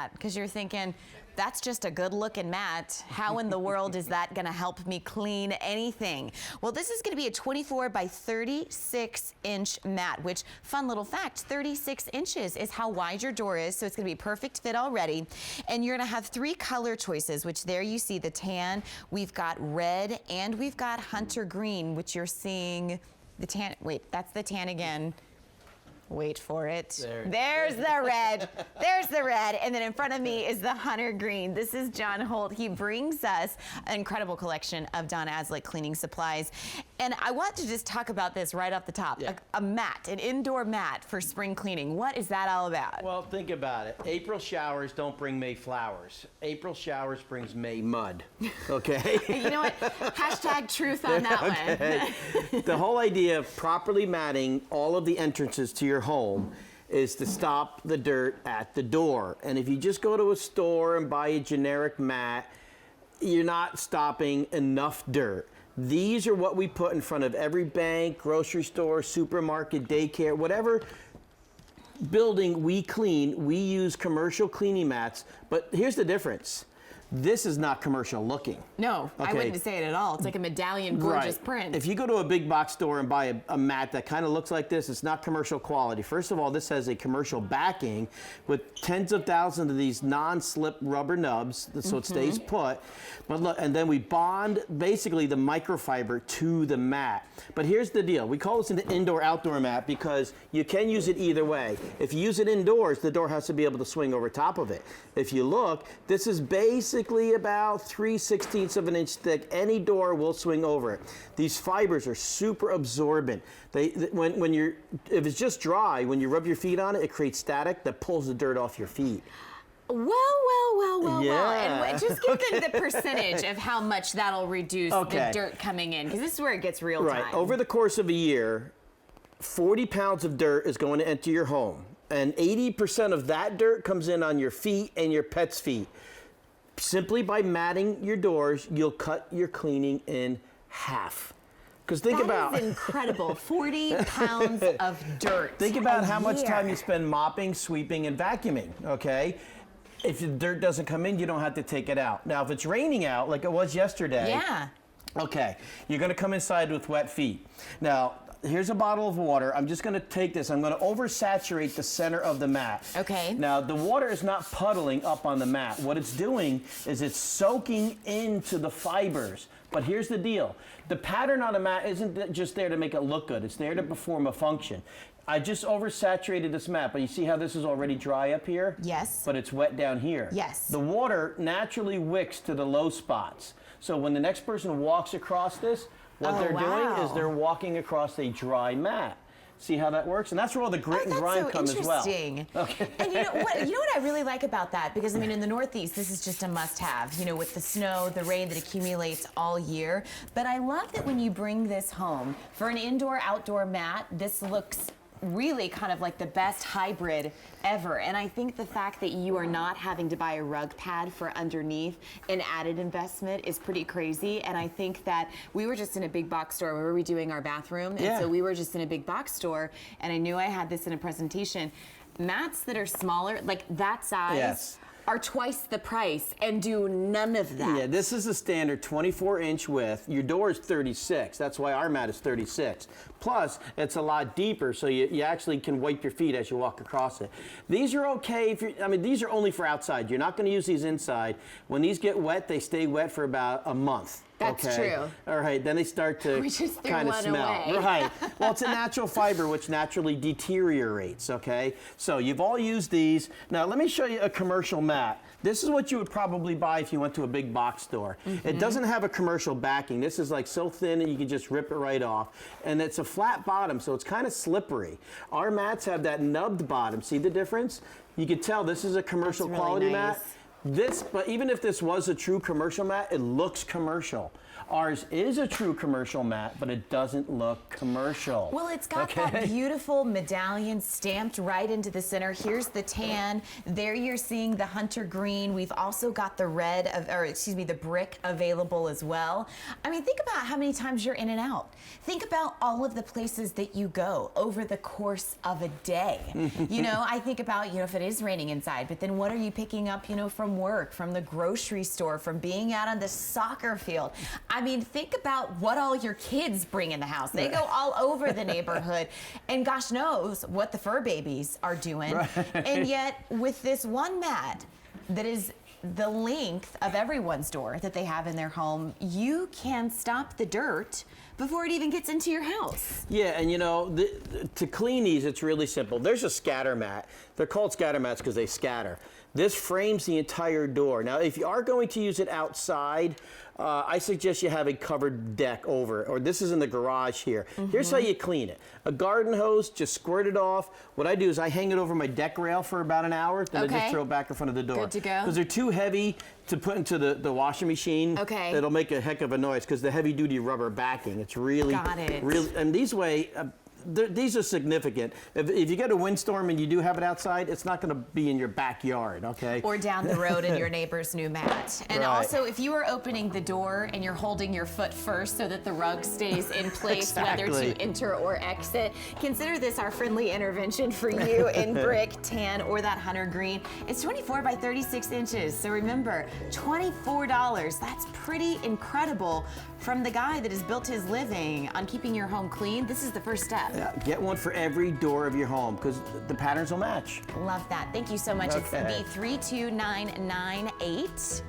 that because you're thinking, that's just a good looking mat. How in the world is that gonna help me clean anything? Well, this is gonna be a 24 by 36 inch mat, which, fun little fact, 36 inches is how wide your door is, so it's gonna be perfect fit already. And you're gonna have 3 color choices, which there you see the tan, we've got red, and we've got hunter green, which you're seeing the tan. Wait, that's the tan again. Wait for it. There's the red. There's the red. And then in front of me is the hunter green. This is John Holt. He brings us an incredible collection of Don Aslett cleaning supplies. And I want to just talk about this right off the top. Yeah. A mat, an indoor mat for spring cleaning. What is that all about? Well, think about it. April showers don't bring May flowers. April showers brings May mud. Okay? You know what? Hashtag truth on that one. The whole idea of properly matting all of the entrances to your home is to stop the dirt at the door. And if you just go to a store and buy a generic mat, you're not stopping enough dirt. These are what we put in front of every bank, grocery store, supermarket, daycare, whatever building we clean, we use commercial cleaning mats. But here's the difference. This is not commercial looking. No, Okay. I wouldn't say it at all. It's like a medallion, gorgeous print. If you go to a big box store and buy a mat that kind of looks like this, it's not commercial quality. First of all, this has a commercial backing with tens of thousands of these non-slip rubber nubs, so it stays put. But look, and then we bond basically the microfiber to the mat. But here's the deal. We call this an indoor-outdoor mat because you can use it either way. If you use it indoors, the door has to be able to swing over top of it. If you look, this is basically about 3/16 of an inch thick. Any door will swing over it. These fibers are super absorbent. When you're, if it's just dry, when you rub your feet on it, it creates static that pulls the dirt off your feet. Well. Yeah. And just give them the percentage of how much that'll reduce the dirt coming in, because this is where it gets real time. Right. Over the course of a year, 40 pounds of dirt is going to enter your home. And 80% of that dirt comes in on your feet and your pet's feet. Simply by matting your doors, you'll cut your cleaning in half. Because think about that is incredible. 40 pounds of dirt. Think about how much time you spend mopping, sweeping, and vacuuming, okay? If the dirt doesn't come in, you don't have to take it out. Now, if it's raining out, like it was yesterday, okay, you're gonna come inside with wet feet. Now, here's a bottle of water. I'm just gonna take this. I'm gonna oversaturate the center of the mat. Okay. Now, the water is not puddling up on the mat. What it's doing is it's soaking into the fibers. But here's the deal. The pattern on the mat isn't just there to make it look good. It's there to perform a function. I just oversaturated this mat, but you see how this is already dry up here? Yes. But it's wet down here. Yes. The water naturally wicks to the low spots. So when the next person walks across this, what they're doing is they're walking across a dry mat. See how that works? And that's where all the grit and grime come as well. Interesting. Okay. And you know what I really like about that? Because I mean, in the Northeast, this is just a must-have. You know, with the snow, the rain that accumulates all year. But I love that when you bring this home for an indoor-outdoor mat, this looks really kind of like the best hybrid ever. And I think the fact that you are not having to buy a rug pad for underneath an added investment is pretty crazy. And I think that we were just in a big box store. We were redoing our bathroom. And so we were just in a big box store, and I knew I had this in a presentation. Mats that are smaller, like that size, are twice the price and do none of that. Yeah, this is a standard 24-inch width. Your door is 36. That's why our mat is 36. Plus, it's a lot deeper, so you actually can wipe your feet as you walk across it. These are okay if I mean, these are only for outside. You're not going to use these inside. When these get wet, they stay wet for about a month. That's true. All right, then they start to kind of smell. Away. Right. Well, it's a natural fiber which naturally deteriorates, okay? So you've all used these. Now, let me show you a commercial mat. This is what you would probably buy if you went to a big box store. It doesn't have a commercial backing. This is like so thin and you can just rip it right off. And it's a flat bottom, so it's kind of slippery. Our mats have that nubbed bottom. See the difference? You can tell this is a commercial quality mat. But even if this was a true commercial mat, it looks commercial. Ours is a true commercial mat, but it doesn't look commercial. Well, it's got that beautiful medallion stamped right into the center. Here's the tan. There you're seeing the hunter green. We've also got the the brick available as well. I mean, think about how many times you're in and out. Think about all of the places that you go over the course of a day. You know, I think about, if it is raining inside, but then what are you picking up, from work, from the grocery store, from being out on the soccer field? I mean, think about what all your kids bring in the house. They go all over the neighborhood, and gosh knows what the fur babies are doing. Right. And yet, with this one mat that is the length of everyone's door that they have in their home, you can stop the dirt before it even gets into your house. Yeah, and to clean these, it's really simple. There's a scatter mat. They're called scatter mats because they scatter. This frames the entire door. Now, if you are going to use it outside, I suggest you have a covered deck over it, or this is in the garage here. Here's how you clean it. A garden hose, just squirt it off. What I do is I hang it over my deck rail for about an hour, then I just throw it back in front of the door. Good to go. Because they're too heavy to put into the washing machine. Okay. It'll make a heck of a noise because the heavy-duty rubber backing. It's really, and these are significant. If you get a windstorm and you do have it outside, it's not going to be in your backyard, okay? Or down the road in your neighbor's new mat. And also, if you are opening the door and you're holding your foot first so that the rug stays in place, whether to enter or exit, consider this our friendly intervention for you in brick, tan, or that hunter green. It's 24 by 36 inches. So remember, $24. That's pretty incredible from the guy that has built his living on keeping your home clean. This is the first step. Yeah, get one for every door of your home because the patterns will match. Love that. Thank you so much. It's B32998.